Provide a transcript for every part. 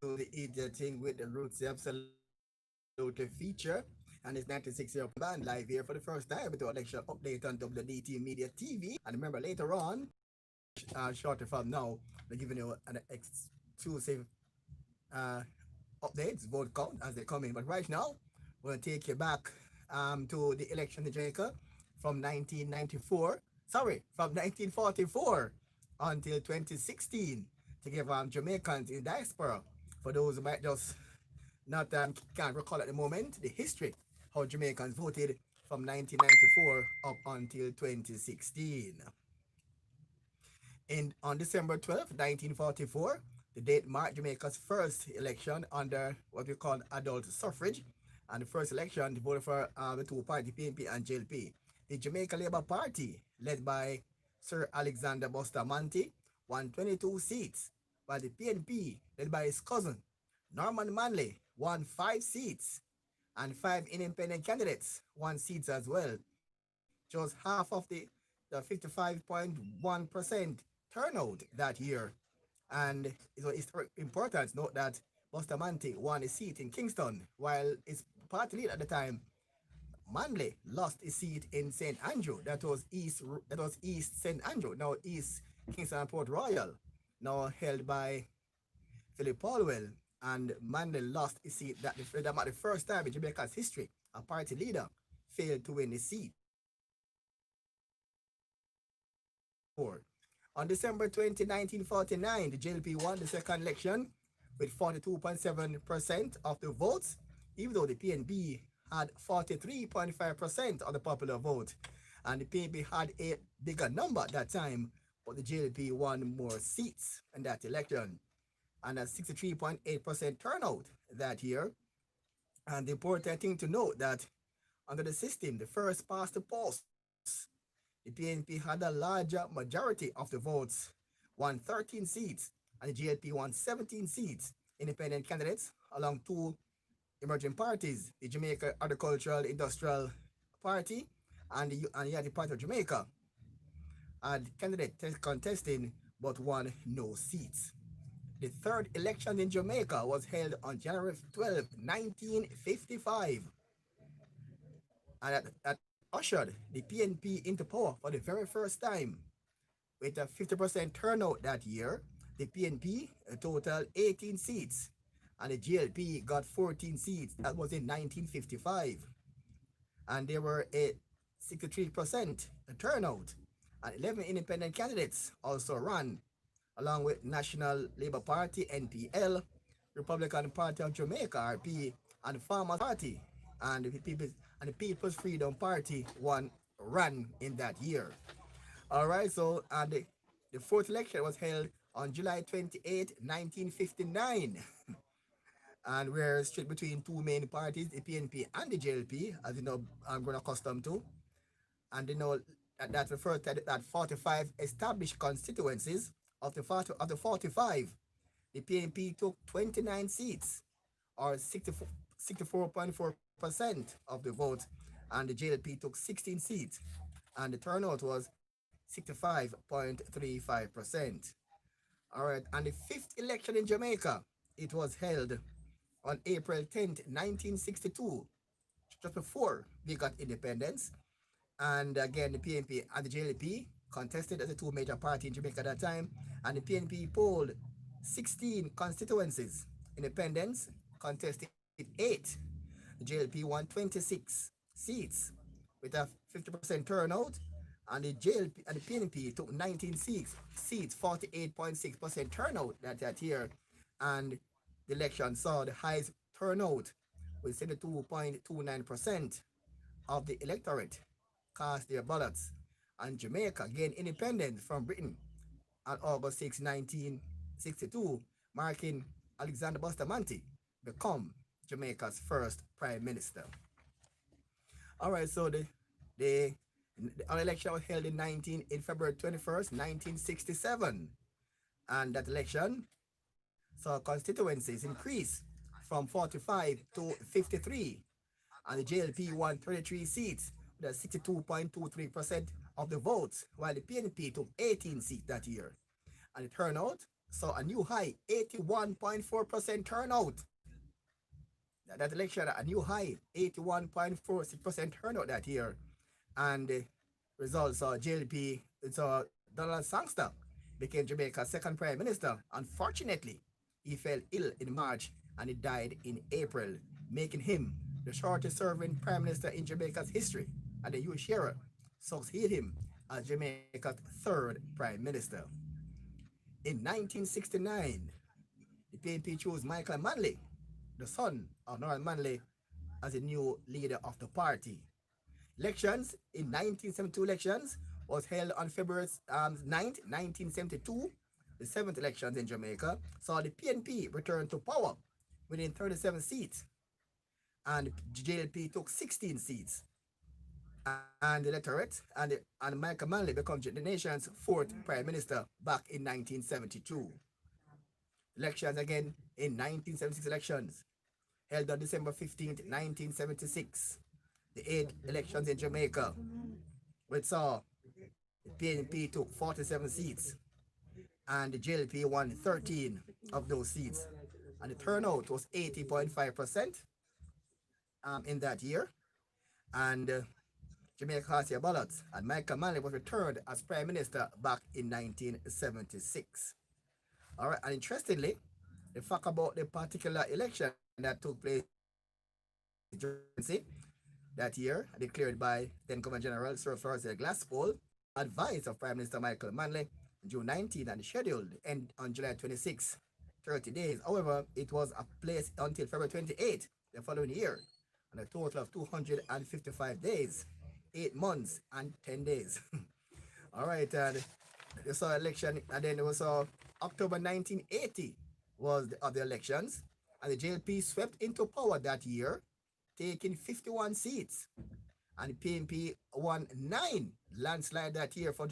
to the idiot thing with the roots absolutely feature. And it's 96 year band live here for the first time with our lecture update on WDT Media TV. And remember, later on, shortly from now, we're giving you an exclusive uh, updates, vote count as they come in. But right now, we're going to take you back to the election in Jamaica from 1994, sorry, from 1944 until 2016 to give Jamaicans in diaspora, for those who might just not can't recall at the moment, the history how Jamaicans voted from 1994 up until 2016. On December 12th, 1944, the date marked Jamaica's first election under what we call adult suffrage, and the first election voted for the two parties, PNP and JLP. The Jamaica Labour Party, led by Sir Alexander Bustamante, won 22 seats, while the PNP, led by his cousin Norman Manley, won 5 seats, and 5 independent candidates won seats as well. Just half of the 55.1% turnout that year. And it's important to note that Bustamante won a seat in Kingston, while his party leader at the time, Manley, lost his seat in St. Andrew. That was East St. Andrew, now East Kingston and Port Royal, now held by Philip Paulwell. And Manley lost his seat that marked the first time in Jamaica's history a party leader failed to win the seat. On December 20, 1949, the JLP won the second election with 42.7% of the votes, even though the PNP had 43.5% of the popular vote. And the PNP had a bigger number at that time, but the JLP won more seats in that election. And a 63.8% turnout that year. And the important thing to note that under the system, the first past the post, the PNP had a larger majority of the votes, won 13 seats, and the GLP won 17 seats. Independent candidates along two emerging parties, the Jamaica Agricultural Industrial Party and the United Party of Jamaica, had candidates contesting but won no seats. The third election in Jamaica was held on January 12, 1955, and that ushered the PNP into power for the very first time. With a 50% turnout that year, the PNP totaled 18 seats, and the GLP got 14 seats. That was in 1955. And there were a 63% turnout, and 11 independent candidates also ran, along with National Labour Party (NPL), Republican Party of Jamaica (RP), and the Farmers Party, and the People's Freedom Party ran in that year. All right, so the fourth election was held on July 28, 1959, and we're split between two main parties, the PNP and the JLP, as you know, I'm grown accustomed to. And you know that refers to that 45 established constituencies of the 45. The PNP took 29 seats, or 64.4% of the vote, and the JLP took 16 seats, and the turnout was 65.35%. All right, and the fifth election in Jamaica, it was held on April 10th, 1962, just before we got independence. And again, the PNP and the JLP contested as the two major parties in Jamaica at that time, and the PNP polled 16 constituencies. Independents contested 8. The JLP won 26 seats with a 50% turnout, and the PNP took 19 seats, 48.6% turnout that year. And the election saw the highest turnout with 72.29% of the electorate cast their ballots. And Jamaica gained independence from Britain on August 6, 1962, marking Alexander Bustamante become Jamaica's first prime minister. All right, so the, the election was held in February 21st, 1967, and that election saw constituencies increase from 45 to 53, and the JLP won 33 seats with a 62.23% of the votes, while the PNP took 18 seats that year. And the turnout saw a new high 81.4% turnout. That election, a new high 81.46% turnout that year. And the results saw JLP, saw Donald Sangster became Jamaica's second prime minister. Unfortunately, he fell ill in March and he died in April, making him the shortest serving prime minister in Jamaica's history. And the US Shearer succeeded him as Jamaica's third prime minister. In 1969, the PNP chose Michael Manley, the son of Norman Manley, as the new leader of the party. Elections in 1972 elections was held on February 9th, 1972. The seventh elections in Jamaica saw the PNP return to power winning 37 seats, and JLP took 16 seats. And the electorate and Michael Manley became the nation's fourth prime minister back in 1972. Elections again in 1976 elections held on December 15th, 1976. The eighth elections in Jamaica, which saw the PNP took 47 seats and the JLP won 13 of those seats. And the turnout was 80.5% in that year. And Jamaica cast their ballots, and Michael Manley was returned as Prime Minister back in 1976. All right, and interestingly, the fact about the particular election that took place that year, declared by then Governor General Sir Florence Glasspool, advice of Prime Minister Michael Manley, June 19 and scheduled end on July 26, 30 days. However, it was a place until February 28 the following year, and a total of 255 days, 8 months and 10 days. All right, and they saw election, and then there was October 1980 was the other elections, and the JLP swept into power that year, taking 51 seats, and the PNP won 9 landslide that year for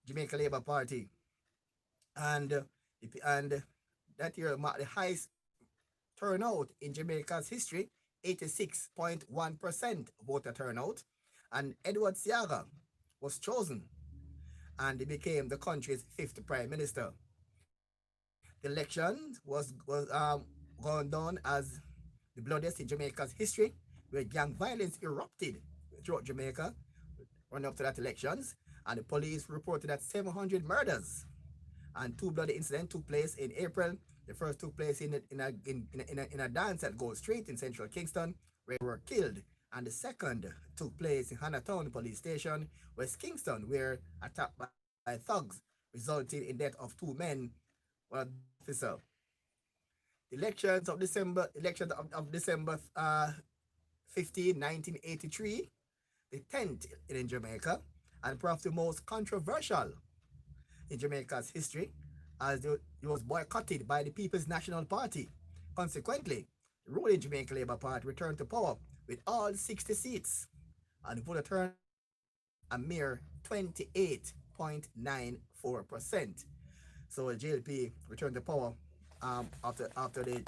Jamaica Labour Party, and that year marked the highest turnout in Jamaica's history, 86.1% voter turnout, and Edward Seaga was chosen, and he became the country's fifth prime minister. The election was going down as the bloodiest in Jamaica's history, where gang violence erupted throughout Jamaica running up to that elections, and the police reported that 700 murders and 2 bloody incidents took place in April. The first took place in a dance at Gold Street in central Kingston, where they were killed, and the second took place in Hannahtown Police Station, West Kingston, where attack by thugs resulted in death of 2 men, one officer. The elections of December 15, 1983, the 10th in Jamaica, and perhaps the most controversial in Jamaica's history, as it was boycotted by the People's National Party. Consequently, the ruling Jamaica Labour Party returned to power with all 60 seats, and the voter turnout a mere 28.94%. So the JLP returned to power after the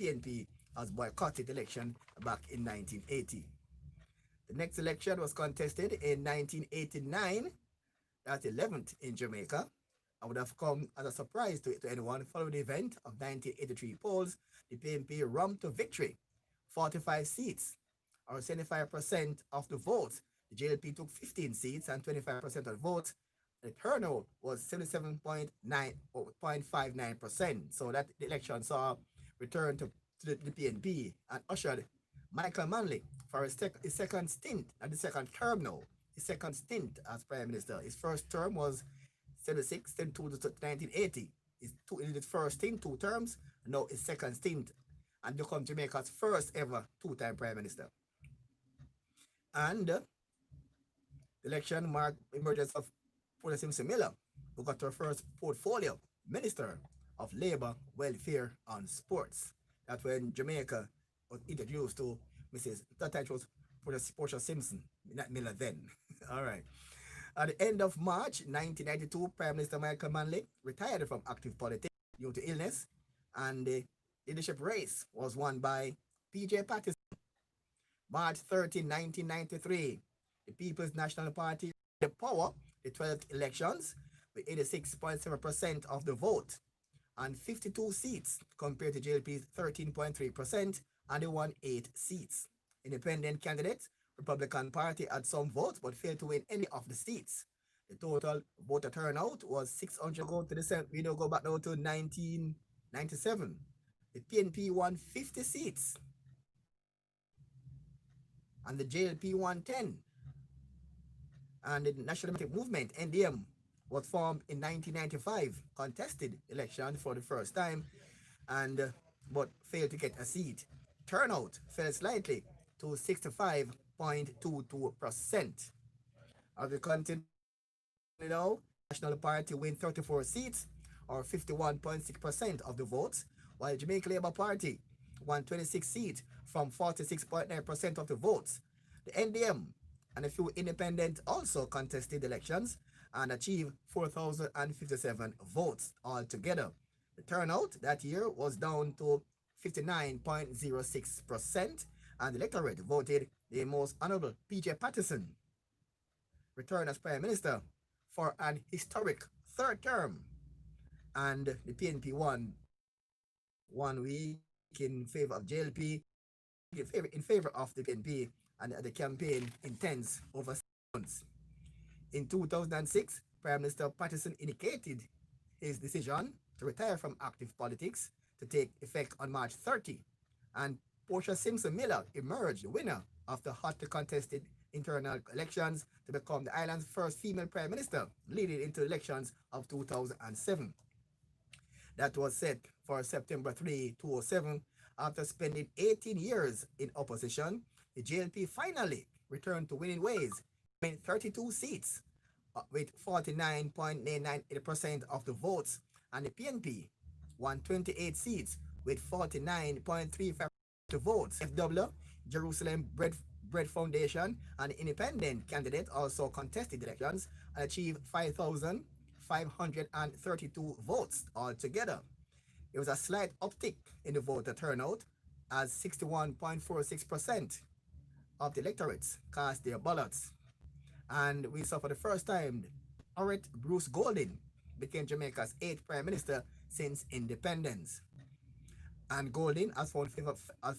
PNP has boycotted the election back in 1980. The next election was contested in 1989, that's 11th in Jamaica. I would have come as a surprise to anyone. Following the event of 1983 polls, the PNP romped to victory, 45 seats, or 75% of the votes. The JLP took 15 seats and 25% of the votes. The turnout was 77.59%. So that the election saw return to the PNP and ushered Michael Manley for his second stint, and the second term now, his second stint as Prime Minister. His first term was 76, then to 1980. In his first stint, 2 terms, now his second stint, and become Jamaica's first ever 2-time Prime Minister. And the election marked the emergence of Paula Simpson Miller, who got her first portfolio, Minister of Labour, Welfare and Sports. That's when Jamaica was introduced to that time was Portia Simpson, not Miller then. All right. At the end of March 1992, Prime Minister Michael Manley retired from active politics due to illness, and the leadership race was won by P.J. Patterson. March 13, 1993, the People's National Party the power the 12th elections with 86.7% of the vote. and 52 seats compared to JLP's 13.3%, and they won 8 seats. Independent candidates, Republican Party had some votes but failed to win any of the seats. The total voter turnout was 600. Go to the Senate. We now go back now to 1997. The PNP won 50 seats, and the JLP won 10. And the National Democratic Movement (NDM) was formed in 1995, contested election for the first time, and but failed to get a seat. Turnout fell slightly to 65.22%. As we continue now, National Party win 34 seats, or 51.6% of the votes, while Jamaica Labour Party won 26 seats from 46.9% of the votes. The NDM and a few independents also contested elections and achieved 4,057 votes altogether. The turnout that year was down to 59.06%, and the electorate voted the most honorable P.J. Patterson return as Prime Minister for an historic third term. And the PNP won 1 week in favor of JLP, in favor of the PNP, and the campaign intense over 6 months. In 2006, Prime Minister Patterson indicated his decision to retire from active politics to take effect on March 30, and Portia Simpson Miller emerged the winner of the hotly contested internal elections to become the island's first female Prime Minister, leading into elections of 2007. That was set for September 3, 2007. After spending 18 years in opposition, the JLP finally returned to winning ways, winning 32 seats with 49.99% of the votes, and the PNP won 28 seats with 49.35% of the votes. FW, Jerusalem Bread Foundation, and independent candidate also contested elections and achieved 5,532 votes altogether. It was a slight uptick in the voter turnout, as 61.46% of the electorates cast their ballots. And we saw for the first time, Oret Bruce Goldin became Jamaica's 8th Prime Minister since independence. And Goldin has found himself out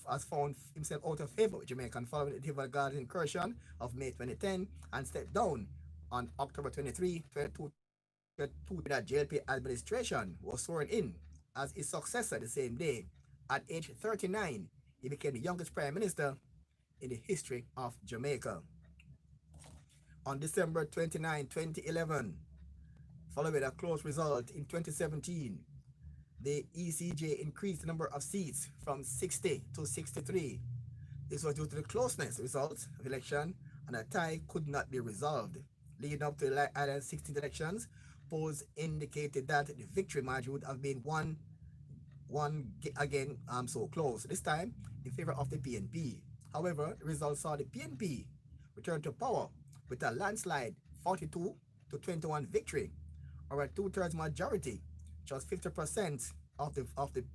of favor with Jamaica following the River Garden incursion of May 2010, and stepped down on October 23, 2022. That JLP administration was sworn in as his successor the same day. At age 39, he became the youngest Prime Minister in the history of Jamaica. On December 29, 2011, following a close result in 2017, the ECJ increased the number of seats from 60 to 63. This was due to the closeness results of the election, and a tie could not be resolved. Leading up to the Island's 16th elections, polls indicated that the victory margin would have been one again so close, this time in favor of the PNP. However, the results saw the PNP return to power with a landslide 42 to 21 victory, or a 2/3 majority. Just 50% of the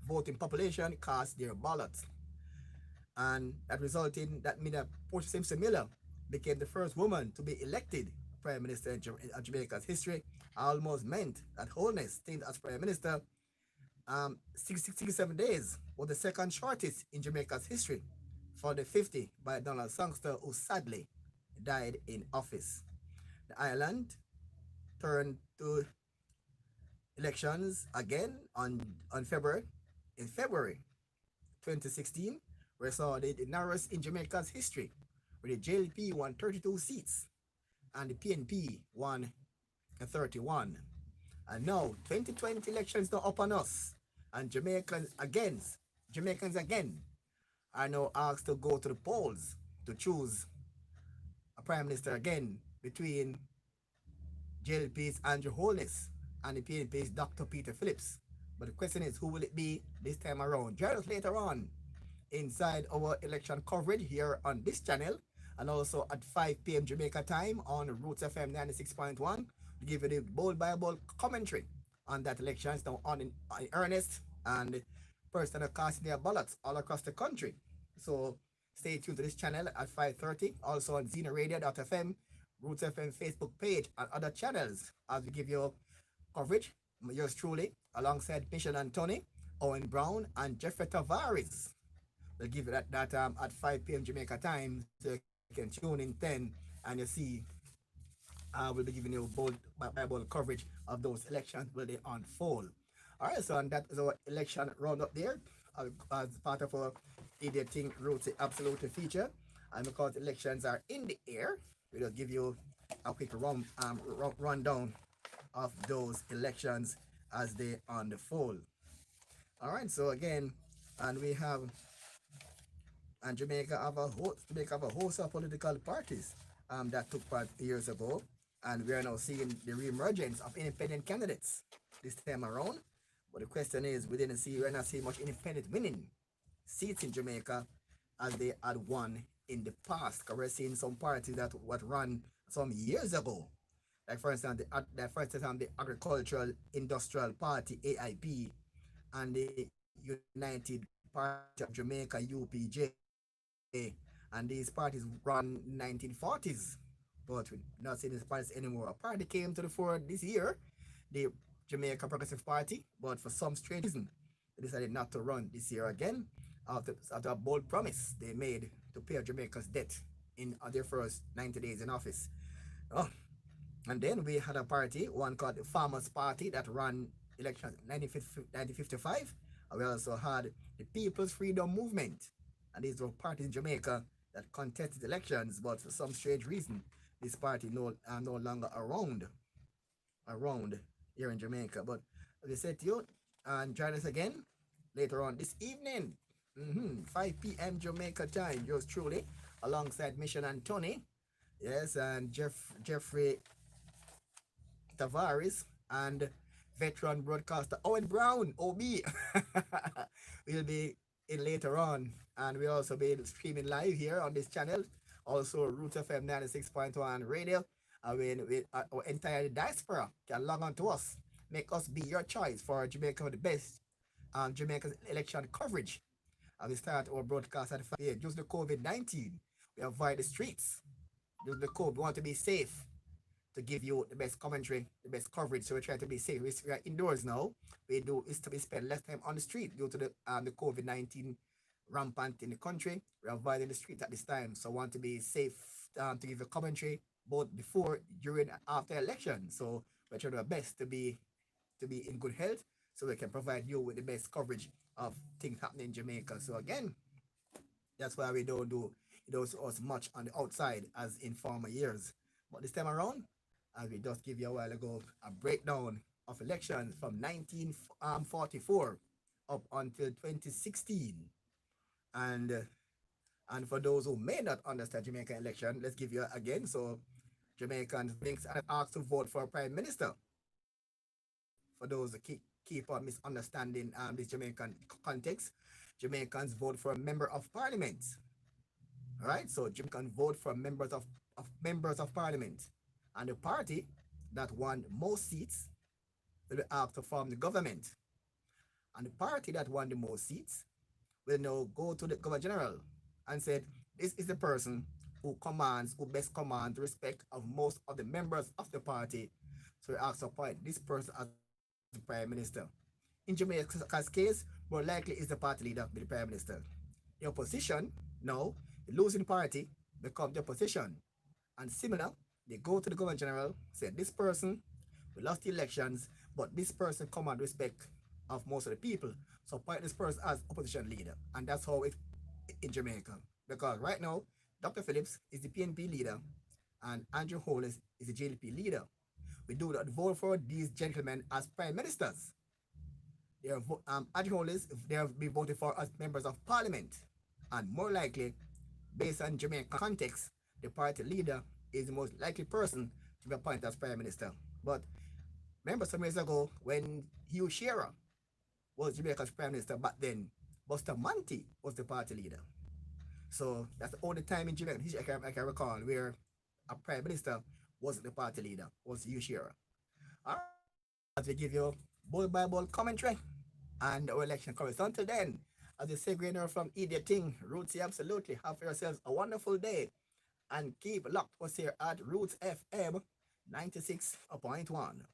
voting population cast their ballots, and that meant that Portia Simpson Miller became the first woman to be elected Prime Minister of Jamaica's history. Almost meant that Holness stayed as Prime Minister 67 days was the second shortest in Jamaica's history, for the 50 by Donald Sangster, who sadly died in office. The island turned to elections again in February 2016, where saw the narrowest in Jamaica's history, where the JLP won 32 seats and the PNP won 31. And now 2020 elections now upon us, and Jamaicans again are now asked to go to the polls to choose a Prime Minister again between JLP's Andrew Holness and the PNP's Dr. Peter Phillips. But the question is, who will it be this time around? Join us later on inside our election coverage here on this channel, and also at 5 p.m. Jamaica time on Roots FM 96.1 to give you the bold by bold commentary on that election. It's now on in earnest, and persons are casting their ballots all across the country. So stay tuned to this channel at 5:30, also on ZenoRadio.fm, Roots FM Facebook page, and other channels as we give you coverage. Yours truly, alongside Mission and Tony, Owen Brown, and Jeffrey Tavares. We'll give you that at 5 p.m. Jamaica time, so you can tune in 10 and you see we'll be giving you bold coverage of those elections where they unfold. All right, so and that is our election roundup there as part of our Idiot Thing Roots Absolute feature. And because elections are in the air, we'll give you a quick rundown of those elections as they unfold. All right, so again, and we have and Jamaica have a host of political parties that took part years ago, and we are now seeing the re-emergence of independent candidates this time around. But the question is, we're not seeing much independent winning seats in Jamaica as they had won in the past. Because we're seeing some parties that what ran some years ago, like the Agricultural Industrial Party (AIP) and the United Party of Jamaica (UPJ), and these parties run 1940s. But we're not seeing these parties anymore. A party came to the fore this year, the Jamaica Progressive Party, but for some strange reason, they decided not to run this year again after a bold promise they made to pay Jamaica's debt in their first 90 days in office. Oh, and then we had a party, one called the Farmers Party, that ran elections in 1955. And we also had the People's Freedom Movement. And these were parties in Jamaica that contested elections, but for some strange reason, this party are no longer around here in Jamaica. But as I said to you, and join us again later on this evening, 5 p.m. Jamaica time, yours truly, alongside Mission and Tony. Yes, and Jeffrey Tavares and veteran broadcaster Owen Brown, OB, will be in later on. And we'll also be streaming live here on this channel. Also, Root FM 96.1 radio. I mean, with our entire diaspora can log on to us. Make us be your choice for Jamaica the best Jamaica's election coverage. And we start our broadcast at 5 p.m. Use the COVID-19. We avoid the streets. Use the code. We want to be safe to give you the best commentary, the best coverage. So we try to be safe. We are indoors now. We do is to be spend less time on the street due to the COVID-19 rampant in the country. We're avoiding the street at this time. So want to be safe to give a commentary both before, during, and after election. So we're trying our best to be in good health so we can provide you with the best coverage of things happening in Jamaica. So again, that's why we don't do as much on the outside as in former years. But this time around, as we just give you a while ago, a breakdown of elections from 1944 up until 2016. And for those who may not understand Jamaican election, let's give you again. So Jamaicans are asked to vote for a prime minister. For those who keep on misunderstanding this Jamaican context, Jamaicans vote for a member of parliament. All right, so Jamaicans vote for members of parliament, and the party that won most seats will be asked to form the government. And the party that won the most seats will now go to the Governor General and said, this is the person who best commands the respect of most of the members of the party. So we ask to appoint this person as the Prime Minister. In Jamaica's case, more likely is the party leader be the Prime Minister. The opposition, now, the losing party, become the opposition. And similar, they go to the Governor General, say, this person, we lost the elections, but this person commands respect of most of the people. So appoint this person as opposition leader. And that's how it in Jamaica. Because right now, Dr. Phillips is the PNP leader and Andrew Holness is the JLP leader. We do not vote for these gentlemen as prime ministers. Andrew Holness, they have been voted for as members of parliament. And more likely, based on Jamaican context, the party leader is the most likely person to be appointed as prime minister. But remember some years ago when Hugh Shearer was Jamaica's prime minister back then, Buster Monty was the party leader. So that's the only time in Jamaican history I can recall where a prime minister wasn't the party leader, was Hugh Shearer. All right, as we give you ball by ball commentary and our election coverage. So until then, as you say, from Idiot Thing, Roots, absolutely. Have yourselves a wonderful day and keep locked us here at Roots FM 96.1.